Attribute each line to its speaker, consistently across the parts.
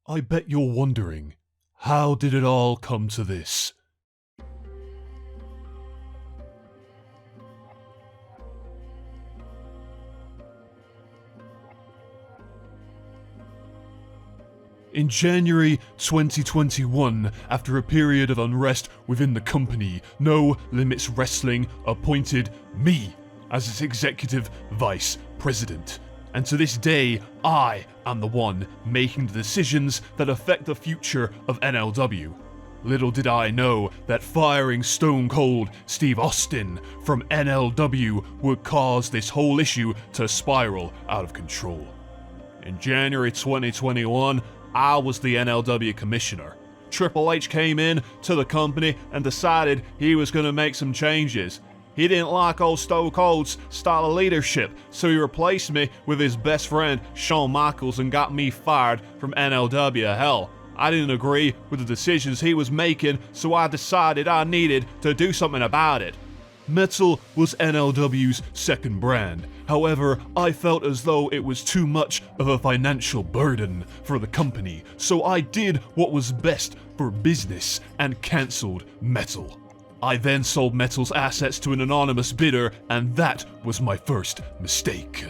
Speaker 1: I bet you're wondering, how did it all come to this? In January 2021, after a period of unrest within the company, No Limits Wrestling appointed me as its executive vice president. And to this day, I am the one making the decisions that affect the future of NLW. Little did I know that firing Stone Cold Steve Austin from NLW would cause this whole issue to spiral out of control. In January 2021, I was the NLW commissioner. Triple H came in to the company and decided he was going to make some changes. He didn't like old Stone Cold's style of leadership, so he replaced me with his best friend Shawn Michaels and got me fired from NLW. Hell, I didn't agree with the decisions he was making, so I decided I needed to do something about it. Metal was NLW's second brand. However, I felt as though it was too much of a financial burden for the company, so I did what was best for business and cancelled Metal. I then sold Metal's assets to an anonymous bidder, and that was my first mistake.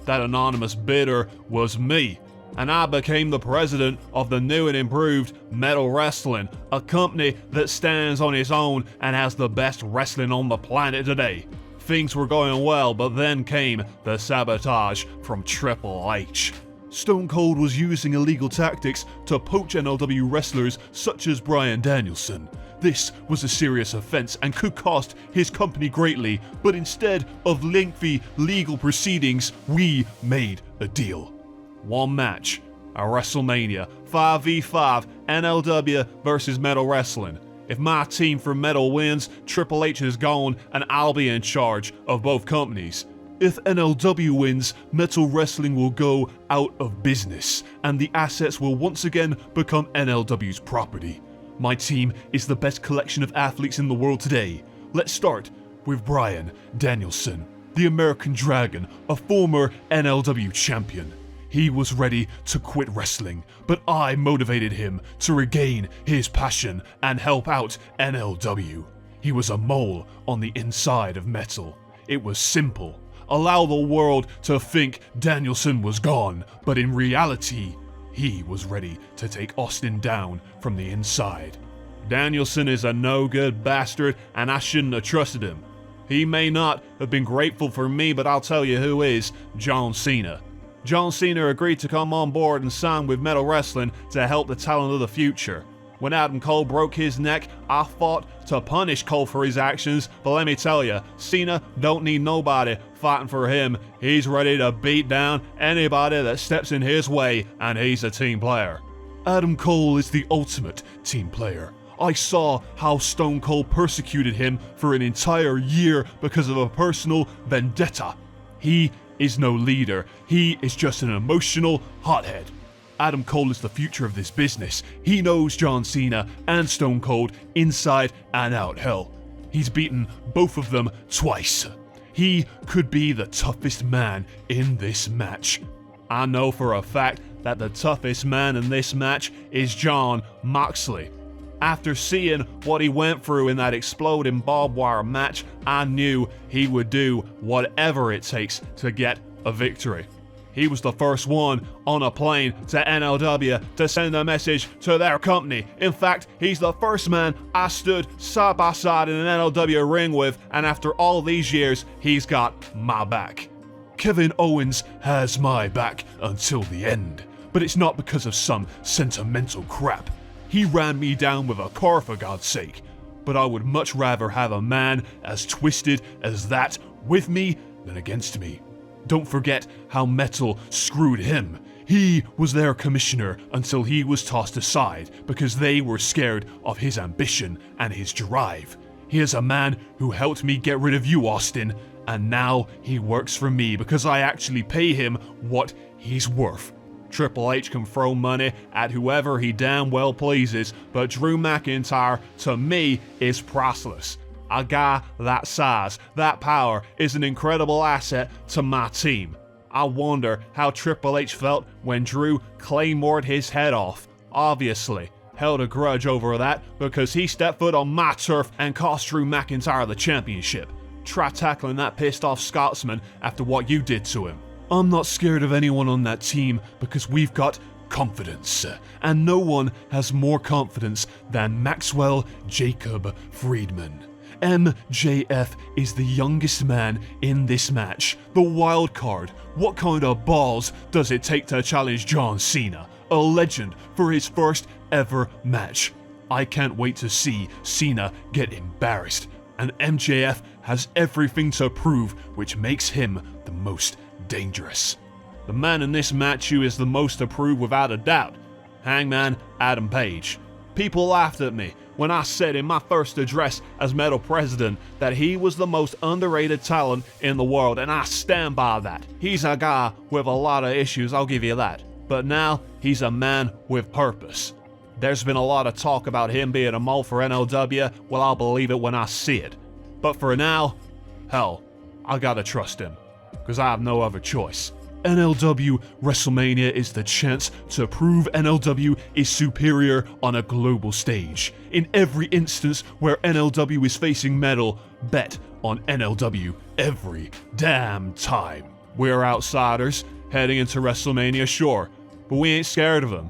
Speaker 1: That anonymous bidder was me, and I became the president of the new and improved Metal Wrestling, a company that stands on its own and has the best wrestling on the planet today. Things were going well, but then came the sabotage from Triple H. Stone Cold was using illegal tactics to poach NLW wrestlers such as Bryan Danielson. This was a serious offense and could cost his company greatly, but instead of lengthy legal proceedings, we made a deal. One match, a WrestleMania 5v5 NLW versus Metal Wrestling. If my team from Metal wins, Triple H is gone and I'll be in charge of both companies. If NLW wins, Metal Wrestling will go out of business and the assets will once again become NLW's property. My team is the best collection of athletes in the world today. Let's start with Bryan Danielson, the American Dragon, a former NLW champion. He was ready to quit wrestling, but I motivated him to regain his passion and help out NLW. He was a mole on the inside of Metal. It was simple. Allow the world to think Danielson was gone, but in reality, he was ready to take Austin down from the inside. Danielson is a no-good bastard, and I shouldn't have trusted him. He may not have been grateful for me, but I'll tell you who is: John Cena. John Cena agreed to come on board and sign with Metal Wrestling to help the talent of the future. When Adam Cole broke his neck, I fought to punish Cole for his actions, but let me tell you, Cena don't need nobody fighting for him. He's ready to beat down anybody that steps in his way, and he's a team player. Adam Cole is the ultimate team player. I saw how Stone Cold persecuted him for an entire year because of a personal vendetta. He is no leader, he is just an emotional hothead. Adam Cole is the future of this business. He knows John Cena and Stone Cold inside and out. Hell, he's beaten both of them twice. He could be the toughest man in this match. I know for a fact that the toughest man in this match is Jon Moxley. After seeing what he went through in that exploding barbed wire match, I knew he would do whatever it takes to get a victory. He was the first one on a plane to NLW to send a message to their company. In fact, he's the first man I stood side by side in an NLW ring with, and after all these years, he's got my back. Kevin Owens has my back until the end, but it's not because of some sentimental crap. He ran me down with a car, for God's sake, but I would much rather have a man as twisted as that with me than against me. Don't forget how Metal screwed him. He was their commissioner until he was tossed aside because they were scared of his ambition and his drive. He is a man who helped me get rid of you, Austin, and now he works for me because I actually pay him what he's worth. Triple H can throw money at whoever he damn well pleases, but Drew McIntyre, to me, is priceless. A guy that size, that power, is an incredible asset to my team. I wonder how Triple H felt when Drew claymored his head off obviously held a grudge over that because he stepped foot on my turf and cost Drew McIntyre the championship. Try tackling that pissed off Scotsman after what you did to him. I'm not scared of anyone on that team because we've got confidence, and no one has more confidence than Maxwell Jacob Freeman. MJF is the youngest man in this match, the wild card. What kind of balls does it take to challenge John Cena, a legend, for his first ever match? I can't wait to see Cena get embarrassed, and MJF has everything to prove, which makes him the most dangerous. The man in this match who is the most to prove without a doubt, Hangman Adam Page. People laughed at me when I said in my first address as Metal President that he was the most underrated talent in the world, and I stand by that. He's a guy with a lot of issues, I'll give you that. But now, he's a man with purpose. There's been a lot of talk about him being a mole for NLW, well, I'll believe it when I see it. But for now, hell, I gotta trust him, because I have no other choice. NLW WrestleMania is the chance to prove NLW is superior on a global stage. In every instance where NLW is facing Metal, bet on NLW every damn time. We're outsiders, heading into WrestleMania, sure, but we ain't scared of them.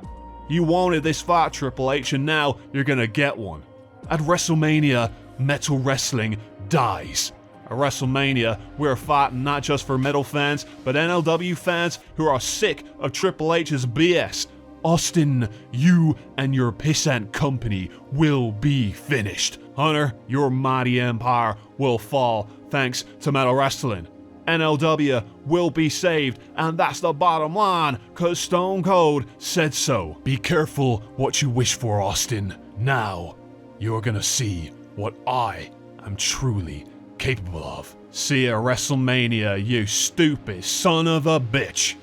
Speaker 1: You wanted this fight, Triple H, and now you're gonna get one. At WrestleMania, Metal Wrestling dies. At WrestleMania, we're fighting not just for Metal fans, but NLW fans who are sick of Triple H's BS. Austin, you and your pissant company will be finished. Hunter, your mighty empire will fall thanks to Metal Wrestling. NLW will be saved, and that's the bottom line, cause Stone Cold said so. Be careful what you wish for, Austin. Now, you're gonna see what I am truly capable of. See you at WrestleMania, you stupid son of a bitch.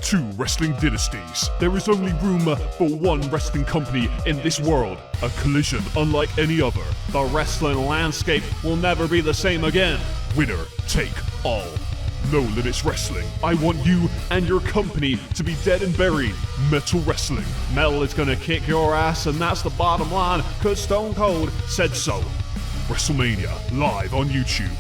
Speaker 1: Two wrestling dynasties. There is only room for one wrestling company in this world. A collision unlike any other. The wrestling landscape will never be the same again. Winner take all. No Limits Wrestling. I want you and your company to be dead and buried. Metal Wrestling. Metal is gonna kick your ass, and that's the bottom line, cause Stone Cold said so. WrestleMania, live on YouTube.